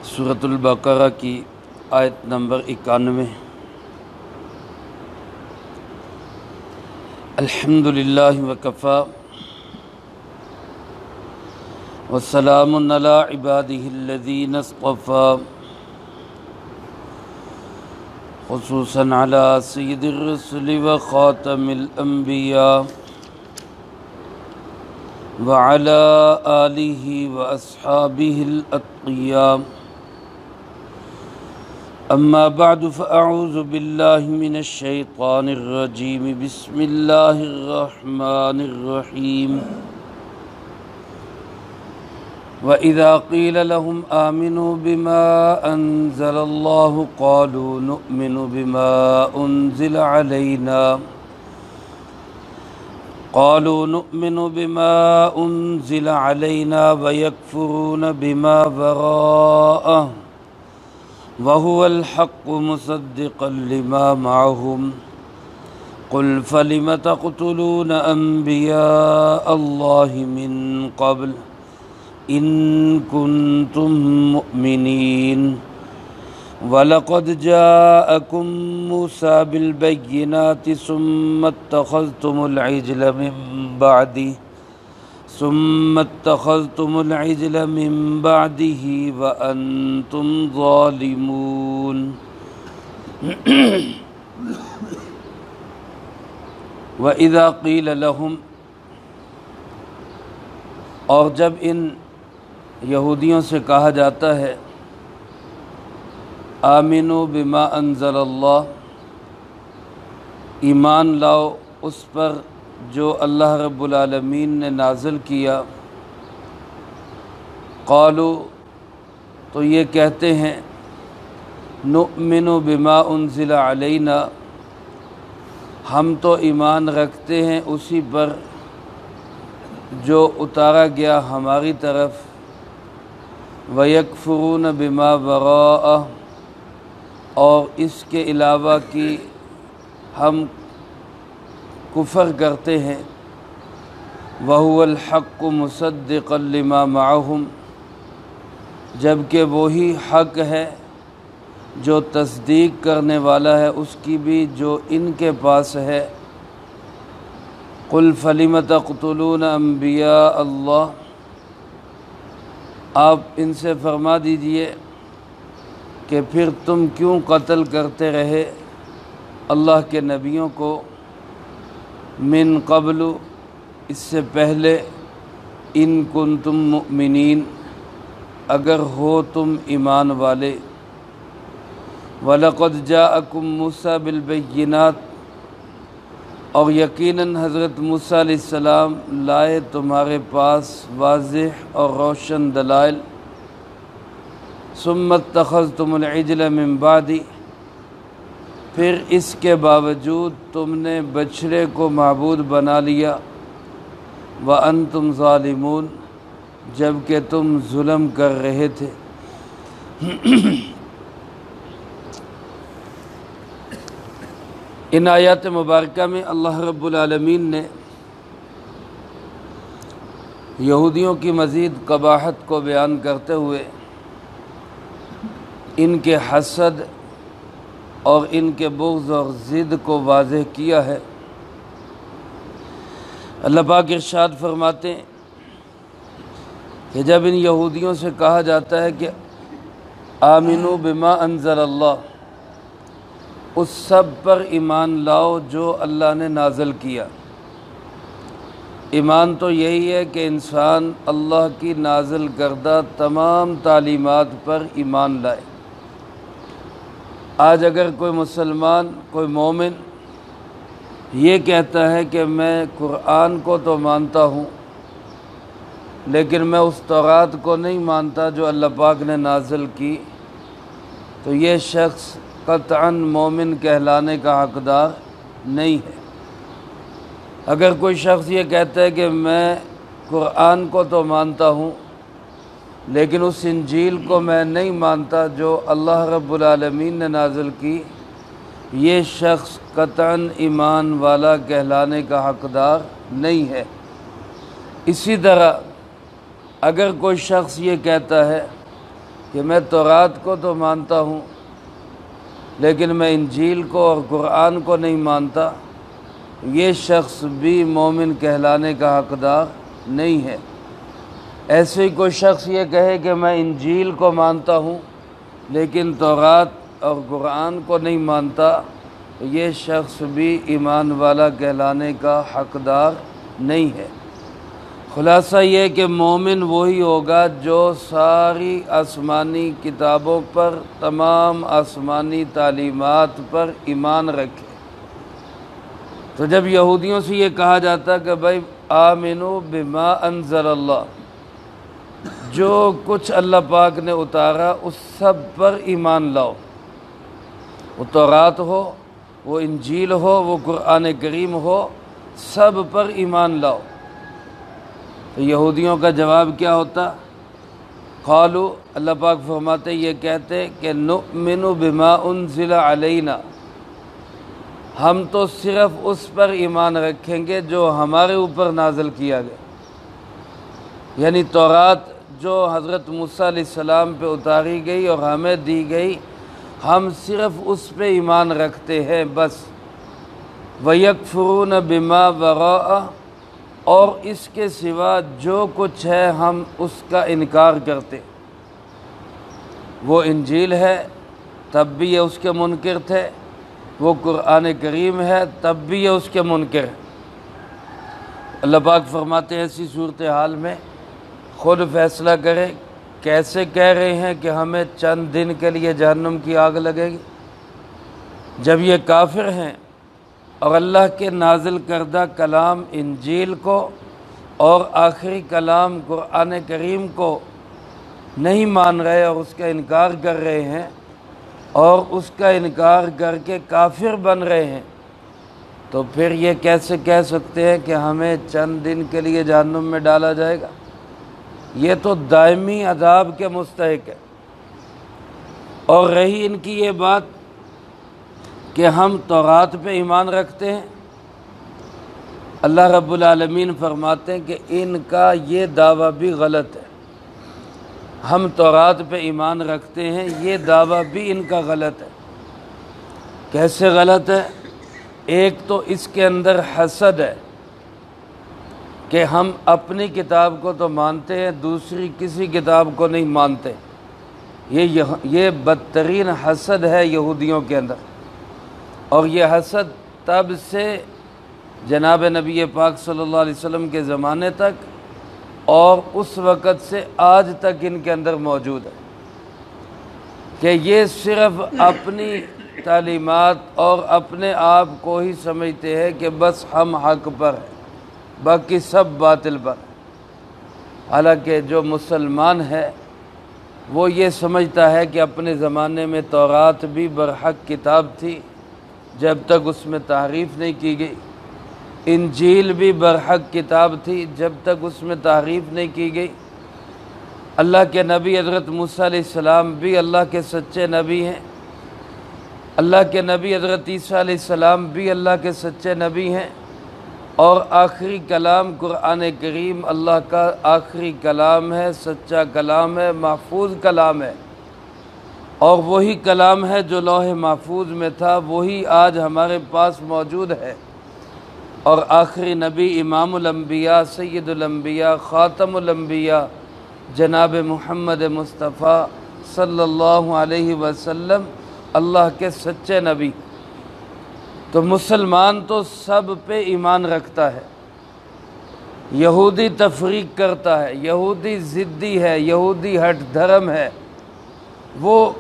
سورۃ البقرہ کی آیت نمبر 91۔ الحمد للہ وکفی وسلام علی عبادہ الذین اصطفی، خصوصاً علی سید الرسل وخاتم الانبیاء وعلی آلہ واصحابہ الاتقیاء۔ اما بعد فاعوذ باللہ من الشیطان الرجیم، بسم اللہ الرحمن الرحیم۔ وَإِذَا قِيلَ لَهُمْ آمِنُوا بِمَا أَنزَلَ اللَّهُ قَالُوا نُؤْمِنُ بِمَا أُنزِلَ عَلَيْنَا وَيَكْفُرُونَ بِمَا وَرَاءَهُ وَهُوَ الْحَقُّ مُصَدِّقًا لِمَا مَعَهُمْ قُلْ فَلِمَ تَقْتُلُونَ أَنْبِيَاءَ اللَّهِ مِنْ قَبْلُ إِن كُنتُم مُّؤْمِنِينَ وَلَقَدْ جَاءَكُم مُّوسَى بِالْبَيِّنَاتِ ثُمَّ اتَّخَذْتُمُ الْعِجْلَ مِن بَعْدِهِ وَأَنْتُمْ ظَالِمُونَ۔ وَإِذَا قِيلَ لَهُمْ، اور جب ان یہودیوں سے کہا جاتا ہے آمنوا بما انزل اللہ، ایمان لاؤ اس پر جو اللہ رب العالمین نے نازل کیا، قالوا، تو یہ کہتے ہیں نؤمن بما انزل علینا، ہم تو ایمان رکھتے ہیں اسی پر جو اتارا گیا ہماری طرف، وَيَكْفُرُونَ بِمَا وَرَاءَهُ، اور اس کے علاوہ کی ہم کفر کرتے ہیں، وَهُوَ الْحَقُّ مُصَدِّقًا لِمَا مَعَهُمْ، جبکہ وہی حق ہے جو تصدیق کرنے والا ہے اس کی بھی جو ان کے پاس ہے۔ قُلْ فَلِمَ تَقْتُلُونَ أَنْبِيَاءَ اللَّهِ، آپ ان سے فرما دیجئے کہ پھر تم کیوں قتل کرتے رہے اللہ کے نبیوں کو، من قبل، اس سے پہلے، ان کنتم مؤمنین، اگر ہو تم ایمان والے، وَلَقَدْ جَاءَكُم مُّوسَىٰ بِالْبَيِّنَاتِ، اور یقیناً حضرت موسیٰ علیہ السلام لائے تمہارے پاس واضح اور روشن دلائل، ثُمَّ اتَّخَذْتُمُ الْعِجْلَ مِن بَعْدِهِ، پھر اس کے باوجود تم نے بچھڑے کو معبود بنا لیا، وَأَنْتُمْ ظَالِمُونَ، جبکہ تم ظلم کر رہے تھے۔ ان آیات مبارکہ میں اللہ رب العالمین نے یہودیوں کی مزید قباحت کو بیان کرتے ہوئے ان کے حسد اور ان کے بغض اور ضد کو واضح کیا ہے۔ اللہ پاک ارشاد فرماتے ہیں کہ جب ان یہودیوں سے کہا جاتا ہے کہ آمنوا بما انزل اللہ، اس سب پر ایمان لاؤ جو اللہ نے نازل کیا۔ ایمان تو یہی ہے کہ انسان اللہ کی نازل کردہ تمام تعلیمات پر ایمان لائے۔ آج اگر کوئی مسلمان، کوئی مومن یہ کہتا ہے کہ میں قرآن کو تو مانتا ہوں لیکن میں اس تورات کو نہیں مانتا جو اللہ پاک نے نازل کی، تو یہ شخص قطعاً مومن کہلانے کا حقدار نہیں ہے۔ اگر کوئی شخص یہ کہتا ہے کہ میں قرآن کو تو مانتا ہوں لیکن اس انجیل کو میں نہیں مانتا جو اللہ رب العالمین نے نازل کی، یہ شخص قطعاً ایمان والا کہلانے کا حقدار نہیں ہے۔ اسی طرح اگر کوئی شخص یہ کہتا ہے کہ میں تورات کو تو مانتا ہوں لیکن میں انجیل کو اور قرآن کو نہیں مانتا، یہ شخص بھی مومن کہلانے کا حقدار نہیں ہے۔ ایسے ہی کوئی شخص یہ کہے کہ میں انجیل کو مانتا ہوں لیکن تورات اور قرآن کو نہیں مانتا، یہ شخص بھی ایمان والا کہلانے کا حقدار نہیں ہے۔ خلاصہ یہ کہ مومن وہی ہوگا جو ساری آسمانی کتابوں پر، تمام آسمانی تعلیمات پر ایمان رکھے۔ تو جب یہودیوں سے یہ کہا جاتا کہ بھائی آمنو بما انزل اللہ، جو کچھ اللہ پاک نے اتارا اس سب پر ایمان لاؤ، وہ تورات ہو، وہ انجیل ہو، وہ قرآن کریم ہو، سب پر ایمان لاؤ، تو یہودیوں کا جواب کیا ہوتا؟ قالو، اللہ پاک فرماتے یہ کہتے کہ نؤمن بما انزل علینا، ہم تو صرف اس پر ایمان رکھیں گے جو ہمارے اوپر نازل کیا گیا، یعنی تورات جو حضرت موسیٰ علیہ السلام پہ اتاری گئی اور ہمیں دی گئی، ہم صرف اس پہ ایمان رکھتے ہیں بس۔ وَيَكْفُرُونَ بِمَا وَرَاءَ، اور اس کے سوا جو کچھ ہے ہم اس کا انکار کرتے۔ وہ انجیل ہے تب بھی یہ اس کے منکر تھے، وہ قرآن کریم ہے تب بھی یہ اس کے منکر ہے۔ اللہ پاک فرماتے ہیں ایسی صورتحال میں خود فیصلہ کرے، کیسے کہہ رہے ہیں کہ ہمیں چند دن کے لیے جہنم کی آگ لگے گی، جب یہ کافر ہیں اور اللہ کے نازل کردہ کلام انجیل کو اور آخری کلام قرآن کریم کو نہیں مان رہے اور اس کا انکار کر رہے ہیں اور اس کا انکار کر کے کافر بن رہے ہیں، تو پھر یہ کیسے کہہ سکتے ہیں کہ ہمیں چند دن کے لیے جہنم میں ڈالا جائے گا؟ یہ تو دائمی عذاب کے مستحق ہے۔ اور رہی ان کی یہ بات کہ ہم تورات پہ ایمان رکھتے ہیں، اللہ رب العالمین فرماتے ہیں کہ ان کا یہ دعویٰ بھی غلط ہے۔ ہم تورات پہ ایمان رکھتے ہیں، یہ دعویٰ بھی ان کا غلط ہے۔ کیسے غلط ہے؟ ایک تو اس کے اندر حسد ہے کہ ہم اپنی کتاب کو تو مانتے ہیں، دوسری کسی کتاب کو نہیں مانتے۔ یہ بدترین حسد ہے یہودیوں کے اندر، اور یہ حسد تب سے جناب نبی پاک صلی اللہ علیہ وسلم کے زمانے تک اور اس وقت سے آج تک ان کے اندر موجود ہے کہ یہ صرف اپنی تعلیمات اور اپنے آپ کو ہی سمجھتے ہیں کہ بس ہم حق پر ہیں، باقی سب باطل پر ہیں۔ حالانکہ جو مسلمان ہے وہ یہ سمجھتا ہے کہ اپنے زمانے میں تورات بھی برحق کتاب تھی جب تک اس میں تحریف نہیں کی گئی، انجیل بھی برحق کتاب تھی جب تک اس میں تحریف نہیں کی گئی، اللہ کے نبی حضرت موسیٰ علیہ السلام بھی اللہ کے سچے نبی ہیں، اللہ کے نبی حضرت عیسیٰ علیہ السلام بھی اللہ کے سچے نبی ہیں، اور آخری کلام قرآن کریم اللہ کا آخری کلام ہے، سچا کلام ہے، محفوظ کلام ہے، اور وہی کلام ہے جو لوح محفوظ میں تھا، وہی آج ہمارے پاس موجود ہے۔ اور آخری نبی امام الانبیاء، سید الانبیاء، خاتم الانبیاء جناب محمد مصطفیٰ صلی اللہ علیہ وسلم اللہ کے سچے نبی۔ تو مسلمان تو سب پہ ایمان رکھتا ہے، یہودی تفریق کرتا ہے، یہودی ضدی ہے، یہودی ہٹ دھرم ہے، وہ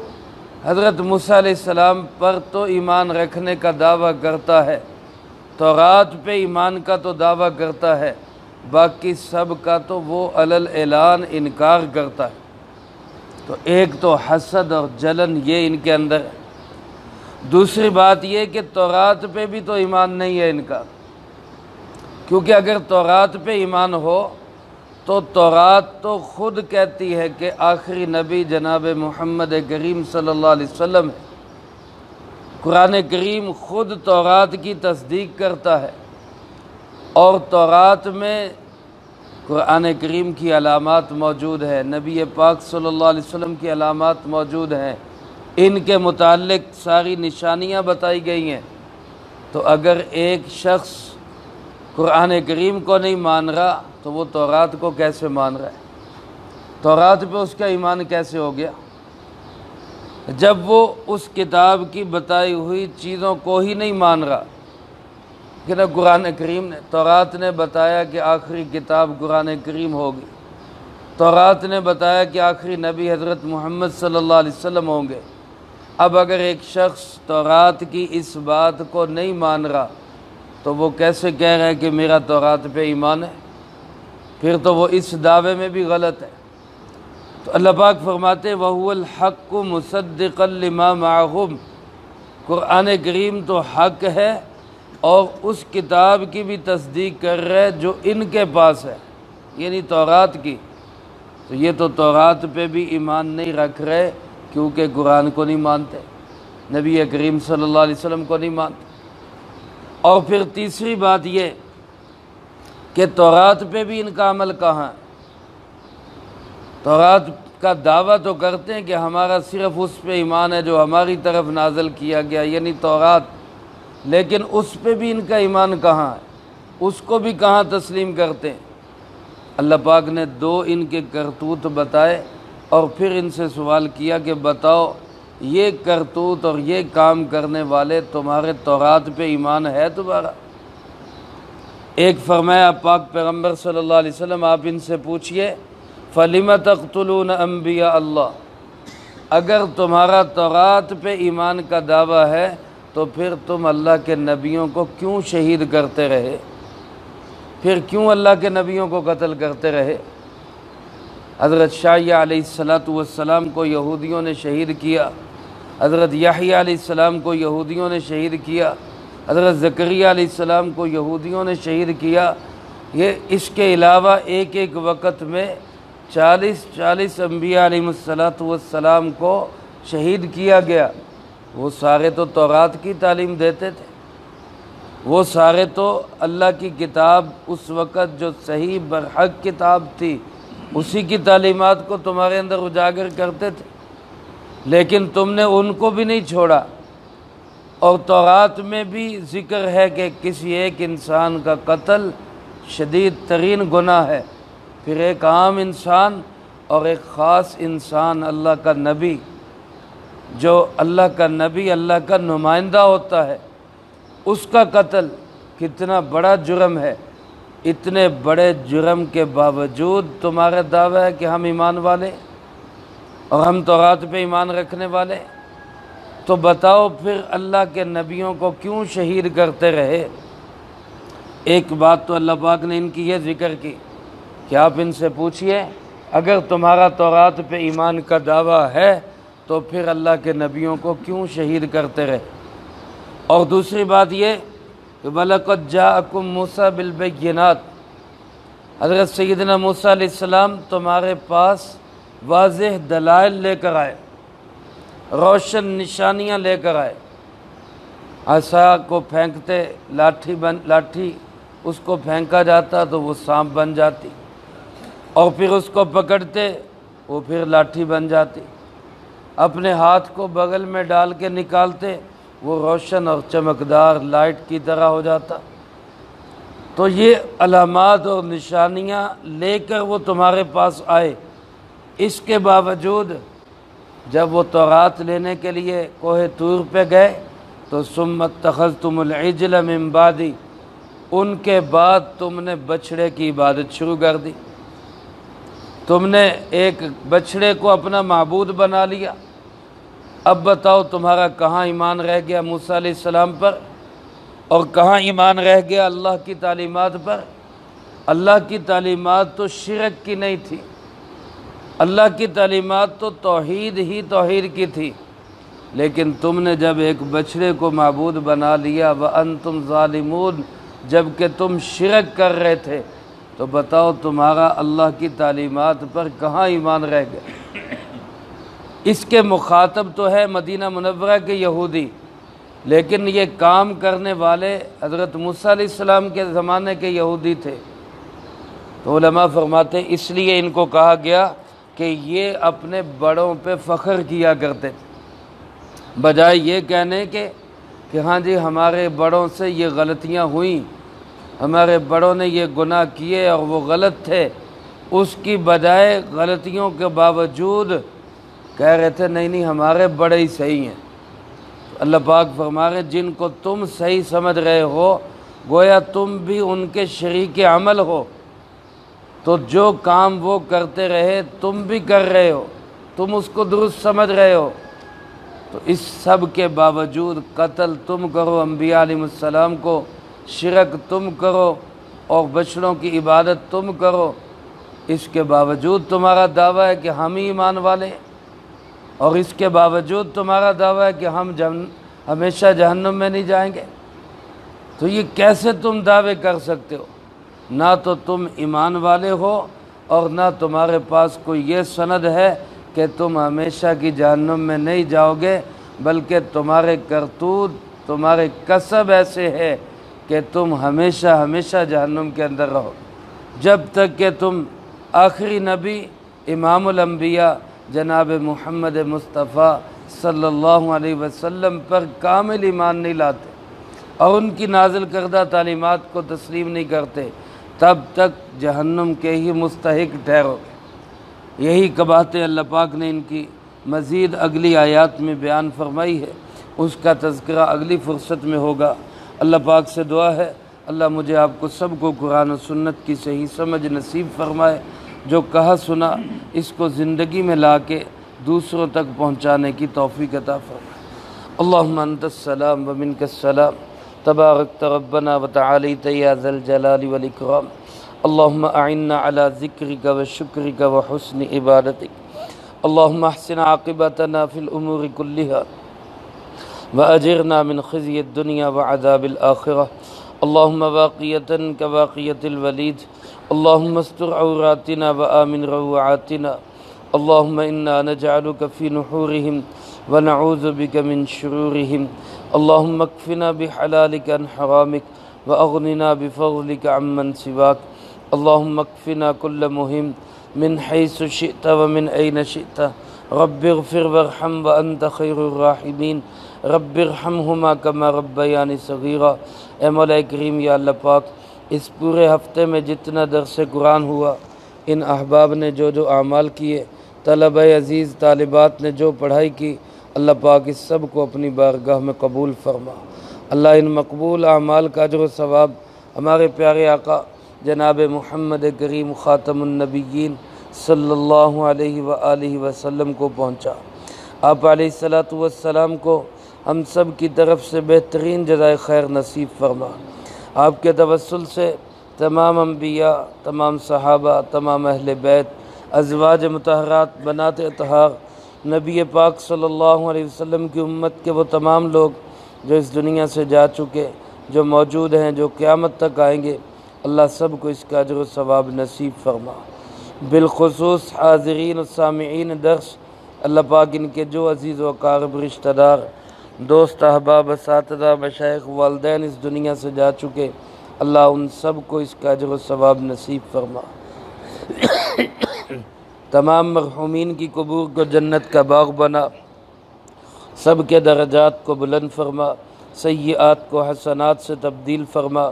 حضرت موسیٰ علیہ السلام پر تو ایمان رکھنے کا دعویٰ کرتا ہے، تورات پہ ایمان کا تو دعویٰ کرتا ہے، باقی سب کا تو وہ علل اعلان انکار کرتا ہے۔ تو ایک تو حسد اور جلن یہ ان کے اندر ہے۔ دوسری بات یہ کہ تورات پہ بھی تو ایمان نہیں ہے ان کا، کیونکہ اگر تورات پہ ایمان ہو تو تورات تو خود کہتی ہے کہ آخری نبی جناب محمد کریم صلی اللہ علیہ وسلم ہے، قرآن کریم خود تورات کی تصدیق کرتا ہے، اور تورات میں قرآن کریم کی علامات موجود ہے، نبی پاک صلی اللہ علیہ وسلم کی علامات موجود ہیں، ان کے متعلق ساری نشانیاں بتائی گئی ہیں، تو اگر ایک شخص قرآن کریم کو نہیں مان رہا تو وہ تورات کو کیسے مان رہا ہے؟ تورات پہ اس کا ایمان کیسے ہو گیا جب وہ اس کتاب کی بتائی ہوئی چیزوں کو ہی نہیں مان رہا؟ کہ نہ قرآن کریم نے، تورات نے بتایا کہ آخری کتاب قرآن کریم ہوگی، تورات نے بتایا کہ آخری نبی حضرت محمد صلی اللہ علیہ وسلم ہوں گے۔ اب اگر ایک شخص تورات کی اس بات کو نہیں مان رہا تو وہ کیسے کہہ رہا ہے کہ میرا تورات پہ ایمان ہے؟ پھر تو وہ اس دعوے میں بھی غلط ہے۔ تو اللہ پاک فرماتے وَهُوَ الْحَقُّ مُصَدِّقًا لِمَا مَعَهُمْ، قرآن کریم تو حق ہے اور اس کتاب کی بھی تصدیق کر رہے جو ان کے پاس ہے، یعنی تورات کی۔ تو یہ تو تورات پہ بھی ایمان نہیں رکھ رہے کیونکہ قرآن کو نہیں مانتے، نبی کریم صلی اللہ علیہ وسلم کو نہیں مانتے۔ اور پھر تیسری بات یہ کہ تورات پہ بھی ان کا عمل کہاں ہے؟ تورات کا دعویٰ تو کرتے ہیں کہ ہمارا صرف اس پہ ایمان ہے جو ہماری طرف نازل کیا گیا، یعنی تورات، لیکن اس پہ بھی ان کا ایمان کہاں ہے؟ اس کو بھی کہاں تسلیم کرتے ہیں؟ اللہ پاک نے دو ان کے کرتوت بتائے اور پھر ان سے سوال کیا کہ بتاؤ یہ کرتوت اور یہ کام کرنے والے تمہارے تورات پہ ایمان ہے تمہارا؟ ایک فرمایا پاک پیغمبر صلی اللہ علیہ وسلم آپ ان سے پوچھئے فَلِمَ تَقْتُلُونَ أَنْبِيَاءَ اللَّهِ، اگر تمہارا تورات پہ ایمان کا دعویٰ ہے تو پھر تم اللہ کے نبیوں کو کیوں شہید کرتے رہے؟ پھر کیوں اللہ کے نبیوں کو قتل کرتے رہے؟ حضرت شعیع علیہ السلام کو یہودیوں نے شہید کیا، حضرت یحییٰ علیہ السلام کو یہودیوں نے شہید کیا، حضرت زکریہ علیہ السلام کو یہودیوں نے شہید کیا۔ یہ اس کے علاوہ ایک ایک وقت میں 40 انبیاء علیہ السلام کو شہید کیا گیا۔ وہ سارے تو تورات کی تعلیم دیتے تھے، وہ سارے تو اللہ کی کتاب اس وقت جو صحیح برحق کتاب تھی اسی کی تعلیمات کو تمہارے اندر اجاگر کرتے تھے، لیکن تم نے ان کو بھی نہیں چھوڑا۔ اور تورات میں بھی ذکر ہے کہ کسی ایک انسان کا قتل شدید ترین گناہ ہے، پھر ایک عام انسان اور ایک خاص انسان اللہ کا نبی، جو اللہ کا نبی اللہ کا نمائندہ ہوتا ہے، اس کا قتل کتنا بڑا جرم ہے۔ اتنے بڑے جرم کے باوجود تمہارا دعویٰ ہے کہ ہم ایمان والے اور ہم تورات پہ ایمان رکھنے والے، تو بتاؤ پھر اللہ کے نبیوں کو کیوں شہید کرتے رہے؟ ایک بات تو اللہ پاک نے ان کی یہ ذکر کی کہ آپ ان سے پوچھئے اگر تمہارا تورات پہ ایمان کا دعویٰ ہے تو پھر اللہ کے نبیوں کو کیوں شہید کرتے رہے؟ اور دوسری بات یہ کہ وَلَقَدْ جَاءَكُمْ مُوسَىٰ بِالْبَيِّنَاتِ، حضرت سیدنا موسیٰ علیہ السلام تمہارے پاس واضح دلائل لے کر آئے، روشن نشانیاں لے کر آئے۔ عصا کو پھینکتے لاٹھی اس کو پھینکا جاتا تو وہ سانپ بن جاتی، اور پھر اس کو پکڑتے وہ پھر لاٹھی بن جاتی، اپنے ہاتھ کو بغل میں ڈال کے نکالتے وہ روشن اور چمکدار لائٹ کی طرح ہو جاتا۔ تو یہ علامات اور نشانیاں لے کر وہ تمہارے پاس آئے، اس کے باوجود جب وہ تورات لینے کے لیے کوہ طور پہ گئے تو ثم اتخذتم العجل من بعدی، ان کے بعد تم نے بچھڑے کی عبادت شروع کر دی، تم نے ایک بچھڑے کو اپنا معبود بنا لیا۔ اب بتاؤ تمہارا کہاں ایمان رہ گیا موسیٰ علیہ السلام پر، اور کہاں ایمان رہ گیا اللہ کی تعلیمات پر؟ اللہ کی تعلیمات تو شرک کی نہیں تھی، اللہ کی تعلیمات تو توحید ہی توحید کی تھی، لیکن تم نے جب ایک بچڑے کو معبود بنا لیا وَأَنْتُمْ ظَالِمُونَ، جب کہ تم شرک کر رہے تھے، تو بتاؤ تمہارا اللہ کی تعلیمات پر کہاں ایمان رہ گیا؟ اس کے مخاطب تو ہے مدینہ منورہ کے یہودی، لیکن یہ کام کرنے والے حضرت موسیٰ علیہ السلام کے زمانے کے یہودی تھے۔ تو علماء فرماتے ہیں اس لیے ان کو کہا گیا کہ یہ اپنے بڑوں پہ فخر کیا کرتے تھے، بجائے یہ کہنے کہ ہاں جی ہمارے بڑوں سے یہ غلطیاں ہوئیں، ہمارے بڑوں نے یہ گناہ کیے اور وہ غلط تھے، اس کی بجائے غلطیوں کے باوجود کہہ رہے تھے نہیں ہمارے بڑے ہی صحیح ہیں۔ اللہ پاک فرما رہے جن کو تم صحیح سمجھ رہے ہو گویا تم بھی ان کے شریک عمل ہو، تو جو کام وہ کرتے رہے تم بھی کر رہے ہو، تم اس کو درست سمجھ رہے ہو، تو اس سب کے باوجود قتل تم کرو انبیاء علیہ السلام کو، شرک تم کرو اور بچڑوں کی عبادت تم کرو، اس کے باوجود تمہارا دعویٰ ہے کہ ہم ہی ایمان والے ہیں، اور اس کے باوجود تمہارا دعویٰ ہے کہ ہم ہمیشہ جہنم میں نہیں جائیں گے۔ تو یہ کیسے تم دعوے کر سکتے ہو؟ نہ تو تم ایمان والے ہو اور نہ تمہارے پاس کوئی یہ سند ہے کہ تم ہمیشہ کی جہنم میں نہیں جاؤ گے، بلکہ تمہارے کرتوت تمہارے کسب ایسے ہے کہ تم ہمیشہ جہنم کے اندر رہو، جب تک کہ تم آخری نبی امام الانبیاء جناب محمد مصطفیٰ صلی اللہ علیہ وسلم پر کامل ایمان نہیں لاتے اور ان کی نازل کردہ تعلیمات کو تسلیم نہیں کرتے، تب تک جہنم کے ہی مستحق ٹھہرو گے۔ یہی قباحتیں اللہ پاک نے ان کی مزید اگلی آیات میں بیان فرمائی ہے، اس کا تذکرہ اگلی فرصت میں ہوگا۔ اللہ پاک سے دعا ہے اللہ مجھے آپ کو سب کو قرآن و سنت کی صحیح سمجھ نصیب فرمائے، جو کہا سنا اس کو زندگی میں لا کے دوسروں تک پہنچانے کی توفیق عطا فرمائے۔ اللہم انت السلام و منک السلام، تبارکت ربنا و تعالیت یا ذا الجلال والاکرام، اللہم اعنا علی ذکرک و شکرک و حسن عبادتک، اللہم احسن عاقبتنا فی الامور کلہا وأجرنا من خزي الدنيا وعذاب الآخرة، اللهم باقية كباقية الوليد، اللهم استر عوراتنا وآمن روعاتنا، اللهم إنا نجعلك في نحورهم ونعوذ بك من شرورهم، اللهم اكفنا بحلالك عن حرامك وأغننا بفضلك عمن سواك، اللهم اكفنا كل مهم من حيث شئت ومن أين شئت، رب اغفر وارحم وأنت خير الراحمين، رب ارحمہما کما ربیانی صغیرا۔ اے مولا کریم یا اللہ پاک، اس پورے ہفتے میں جتنا درس قرآن ہوا، ان احباب نے جو اعمال کیے، طلبہ عزیز طالبات نے جو پڑھائی کی، اللہ پاک اس سب کو اپنی بارگاہ میں قبول فرما۔ اللہ ان مقبول اعمال کا اجر و ثواب ہمارے پیارے آقا جناب محمد کریم خاتم النبیین صلی اللہ علیہ وآلہ وسلم کو پہنچا۔ آپ علیہ السلام کو ہم سب کی طرف سے بہترین جزائے خیر نصیب فرما۔ آپ کے توسل سے تمام انبیاء، تمام صحابہ، تمام اہل بیت، ازواج مطہرات، بنات اطہار، نبی پاک صلی اللہ علیہ وسلم کی امت کے وہ تمام لوگ جو اس دنیا سے جا چکے، جو موجود ہیں، جو قیامت تک آئیں گے، اللہ سب کو اس کا اجر و ثواب نصیب فرما۔ بالخصوص حاضرین و سامعین درس، اللہ پاک ان کے جو عزیز و اقارب رشتہ دار، دوست، احباب، اساتذہ، مشائخ، والدین اس دنیا سے جا چکے، اللہ ان سب کو اس کا اجر و ثواب نصیب فرما۔ تمام مرحومین کی قبور کو جنت کا باغ بنا، سب کے درجات کو بلند فرما، سیئات کو حسنات سے تبدیل فرما،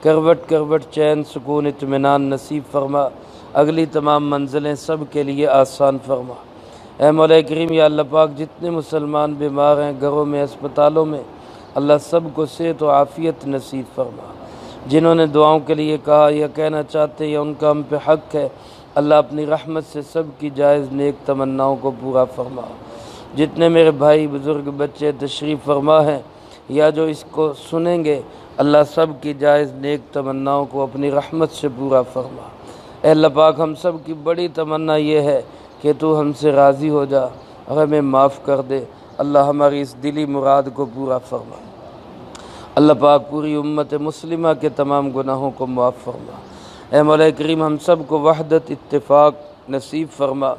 کروٹ کروٹ چین، سکون، اطمینان نصیب فرما، اگلی تمام منزلیں سب کے لیے آسان فرما۔ اے مولا کریم یا اللہ پاک، جتنے مسلمان بیمار ہیں گھروں میں، اسپتالوں میں، اللہ سب کو صحت و عافیت نصیب فرما۔ جنہوں نے دعاؤں کے لیے کہا یا کہنا چاہتے یا ان کا ہم پہ حق ہے، اللہ اپنی رحمت سے سب کی جائز نیک تمناؤں کو پورا فرما۔ جتنے میرے بھائی، بزرگ، بچے تشریف فرما ہیں یا جو اس کو سنیں گے، اللہ سب کی جائز نیک تمناؤں کو اپنی رحمت سے پورا فرما۔ اے اللہ پاک، ہم سب کی بڑی تمنا یہ ہے کہ تو ہم سے راضی ہو جا اور ہمیں معاف کر دے۔ اللہ ہماری اس دلی مراد کو پورا فرما۔ اللہ پاک پوری امت مسلمہ کے تمام گناہوں کو معاف فرما۔ اے مولا کریم، ہم سب کو وحدت اتفاق نصیب فرما۔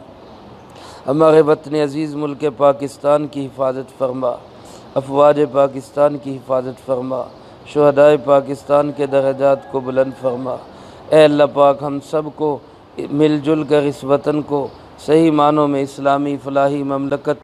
ہمارے وطن عزیز ملک پاکستان کی حفاظت فرما، افواج پاکستان کی حفاظت فرما، شہدائے پاکستان کے درجات کو بلند فرما۔ اے اللہ پاک ہم سب کو مل جل کر اس وطن کو صحیح معنوں میں اسلامی فلاحی مملکت